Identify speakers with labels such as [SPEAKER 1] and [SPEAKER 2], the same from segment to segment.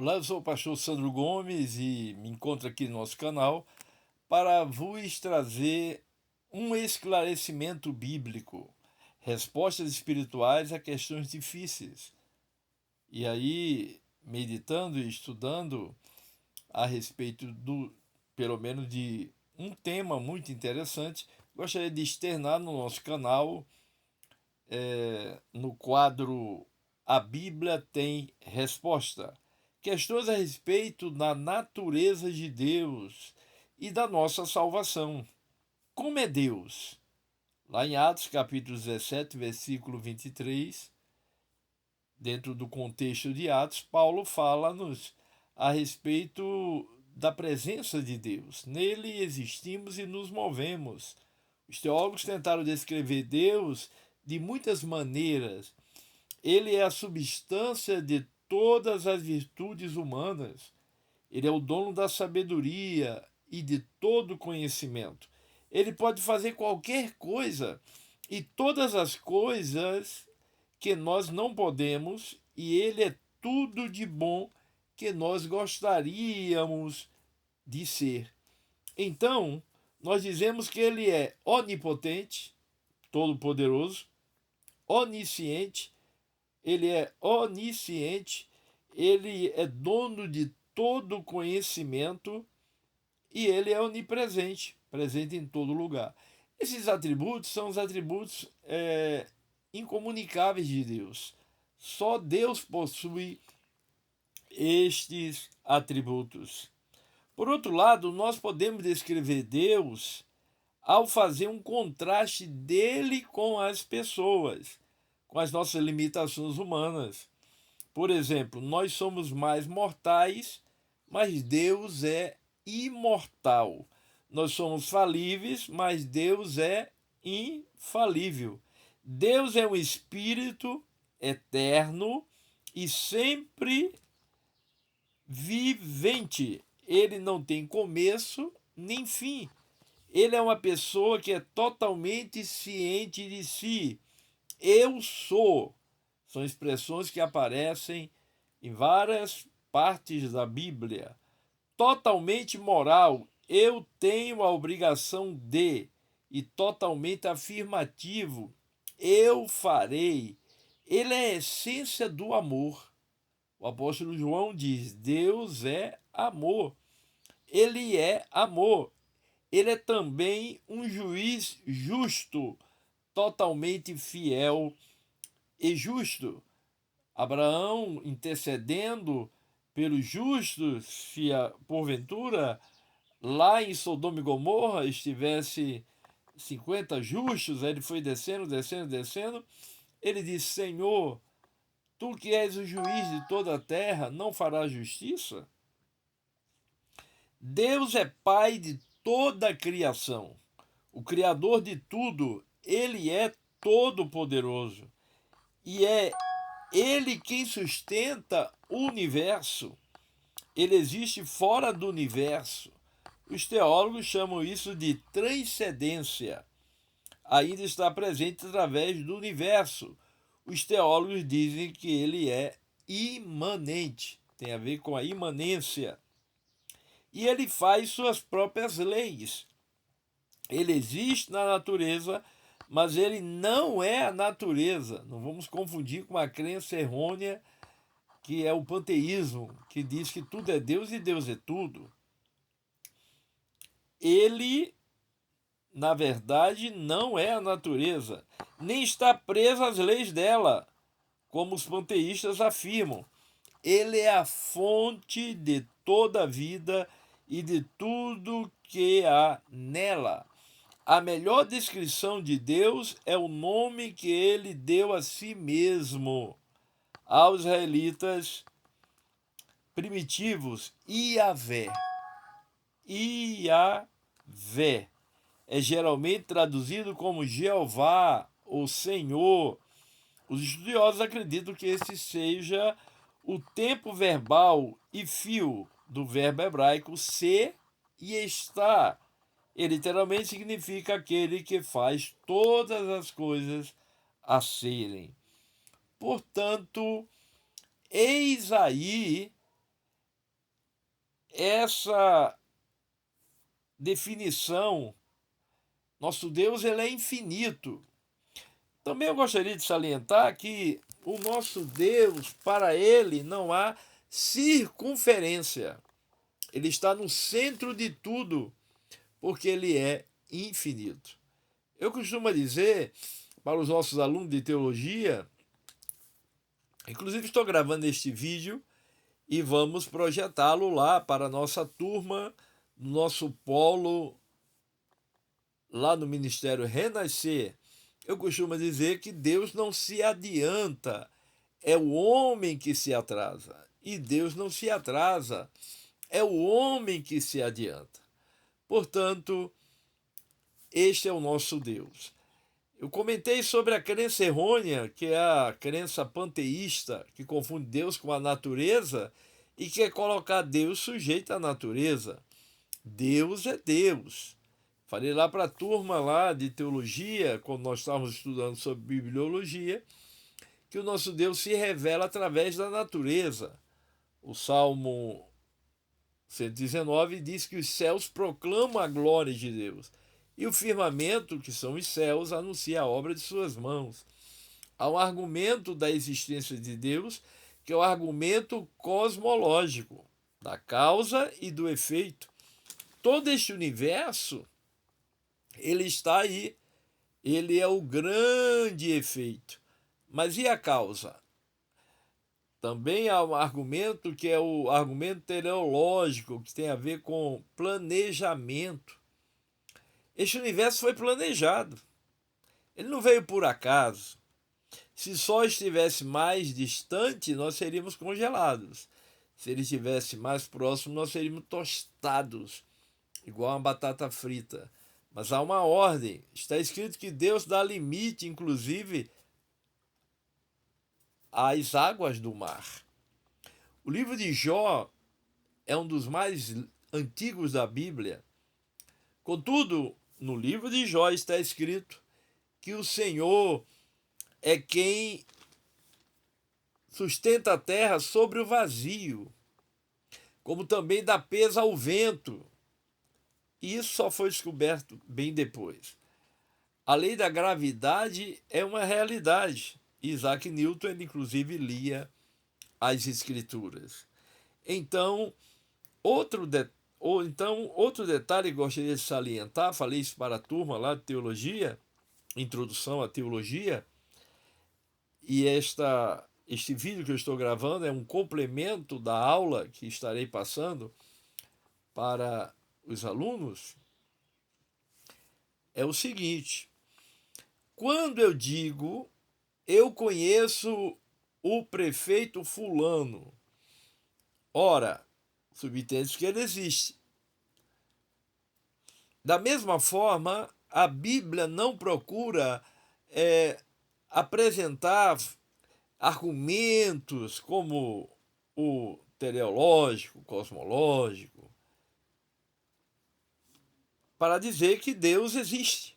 [SPEAKER 1] Olá, eu sou o pastor Sandro Gomes e me encontro aqui no nosso canal para vos trazer um esclarecimento bíblico, respostas espirituais a questões difíceis. E aí, meditando e estudando a respeito pelo menos de um tema muito interessante, gostaria de externar no nosso canal, no quadro A Bíblia Tem Resposta. Questões a respeito da natureza de Deus e da nossa salvação. Como é Deus? Lá em Atos capítulo 17, versículo 23, dentro do contexto de Atos, Paulo fala-nos a respeito da presença de Deus. Nele existimos e nos movemos. Os teólogos tentaram descrever Deus de muitas maneiras. Ele é a substância de todas as virtudes humanas. Ele é o dono da sabedoria e de todo conhecimento. Ele pode fazer qualquer coisa e todas as coisas que nós não podemos, e ele é tudo de bom que nós gostaríamos de ser. Então, nós dizemos que ele é onipotente, todo-poderoso, onisciente, ele é onisciente, ele é dono de todo conhecimento e ele é onipresente, presente em todo lugar. Esses atributos são os atributos incomunicáveis de Deus. Só Deus possui estes atributos. Por outro lado, nós podemos descrever Deus ao fazer um contraste dele com as pessoas, com as nossas limitações humanas. Por exemplo, nós somos mais mortais, mas Deus é imortal. Nós somos falíveis, mas Deus é infalível. Deus é um espírito eterno e sempre vivente. Ele não tem começo nem fim. Ele é uma pessoa que é totalmente ciente de si. Eu sou. São expressões que aparecem em várias partes da Bíblia. Totalmente moral. Eu tenho a obrigação de. E totalmente afirmativo. Eu farei. Ele é a essência do amor. O apóstolo João diz: Deus é amor. Ele é amor. Ele é também um juiz justo, totalmente fiel e justo. Abraão intercedendo pelos justos, se porventura lá em Sodoma e Gomorra estivesse 50 justos, ele foi descendo, descendo, descendo. Ele disse: Senhor, tu que és o juiz de toda a terra, não farás justiça? Deus é pai de toda a criação, o criador de tudo. Ele é todo-poderoso e é ele quem sustenta o universo. Ele existe fora do universo. Os teólogos chamam isso de transcendência. Ainda está presente através do universo. Os teólogos dizem que ele é imanente, tem a ver com a imanência. E ele faz suas próprias leis. Ele existe na natureza, mas ele não é a natureza. Não vamos confundir com uma crença errônea que é o panteísmo, que diz que tudo é Deus e Deus é tudo. Ele, na verdade, não é a natureza, nem está preso às leis dela, como os panteístas afirmam. Ele é a fonte de toda a vida e de tudo que há nela. A melhor descrição de Deus é o nome que ele deu a si mesmo aos israelitas primitivos: Iavé. Iavé é geralmente traduzido como Jeová ou Senhor. Os estudiosos acreditam que esse seja o tempo verbal e fio do verbo hebraico ser e estar. E literalmente significa aquele que faz todas as coisas a serem. Portanto, eis aí essa definição, nosso Deus ele é infinito. Também eu gostaria de salientar que o nosso Deus, para ele, não há circunferência. Ele está no centro de tudo, porque ele é infinito. Eu costumo dizer para os nossos alunos de teologia, inclusive estou gravando este vídeo e vamos projetá-lo lá para a nossa turma, no nosso polo, lá no Ministério Renascer. Eu costumo dizer que Deus não se adianta, é o homem que se atrasa. E Deus não se atrasa, é o homem que se adianta. Portanto, este é o nosso Deus. Eu comentei sobre a crença errônea, que é a crença panteísta, que confunde Deus com a natureza e quer colocar Deus sujeito à natureza. Deus é Deus. Falei lá para a turma lá de teologia, quando nós estávamos estudando sobre bibliologia, que o nosso Deus se revela através da natureza. O Salmo 119 diz que os céus proclamam a glória de Deus. E o firmamento, que são os céus, anuncia a obra de suas mãos. Há um argumento da existência de Deus, que é o argumento cosmológico, da causa e do efeito. Todo este universo, ele está aí, ele é o grande efeito. Mas e a causa? Também há um argumento que é o argumento teleológico, que tem a ver com planejamento. Este universo foi planejado. Ele não veio por acaso. Se o Sol estivesse mais distante, nós seríamos congelados. Se ele estivesse mais próximo, nós seríamos tostados, igual uma batata frita. Mas há uma ordem. Está escrito que Deus dá limite, inclusive, às águas do mar. O livro de Jó é um dos mais antigos da Bíblia. Contudo, no livro de Jó está escrito que o Senhor é quem sustenta a terra sobre o vazio, como também dá peso ao vento. E isso só foi descoberto bem depois. A lei da gravidade é uma realidade. Isaac Newton, ele, inclusive, lia as escrituras. Então, outro detalhe que gostaria de salientar, falei isso para a turma lá de teologia, introdução à teologia, e este vídeo que eu estou gravando é um complemento da aula que estarei passando para os alunos, é o seguinte: quando eu digo eu conheço o prefeito fulano, ora, subentende que ele existe. Da mesma forma, a Bíblia não procura apresentar argumentos como o teleológico, cosmológico, para dizer que Deus existe.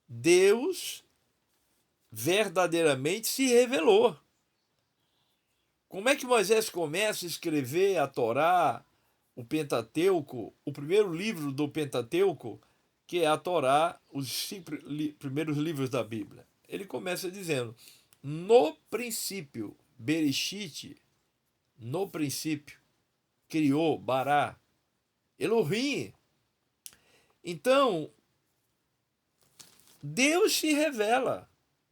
[SPEAKER 1] Deus verdadeiramente se revelou. Como é que Moisés começa a escrever a Torá, o Pentateuco, o primeiro livro do Pentateuco, que é a Torá, os 5 primeiros livros da Bíblia? Ele começa dizendo: no princípio, Bereshit, no princípio, criou, Bará, Elohim. Então, Deus se revela.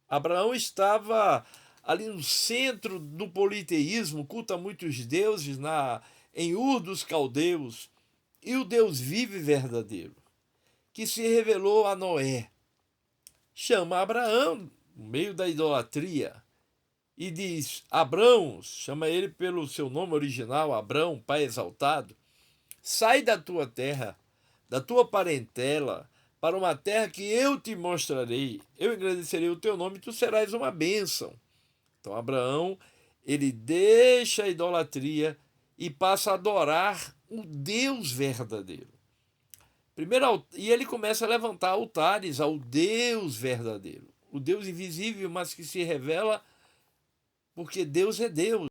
[SPEAKER 1] Abraão estava ali no centro do politeísmo, culta a muitos deuses em Ur dos Caldeus, e o Deus vivo e verdadeiro, que se revelou a Noé, chama Abraão no meio da idolatria e diz: Abrão, chama ele pelo seu nome original, Abrão, pai exaltado, sai da tua terra, da tua parentela, para uma terra que eu te mostrarei. Eu engrandecerei o teu nome e tu serás uma bênção. Então Abraão, ele deixa a idolatria e passa a adorar o Deus verdadeiro. E ele começa a levantar altares ao Deus verdadeiro, o Deus invisível, mas que se revela porque Deus é Deus.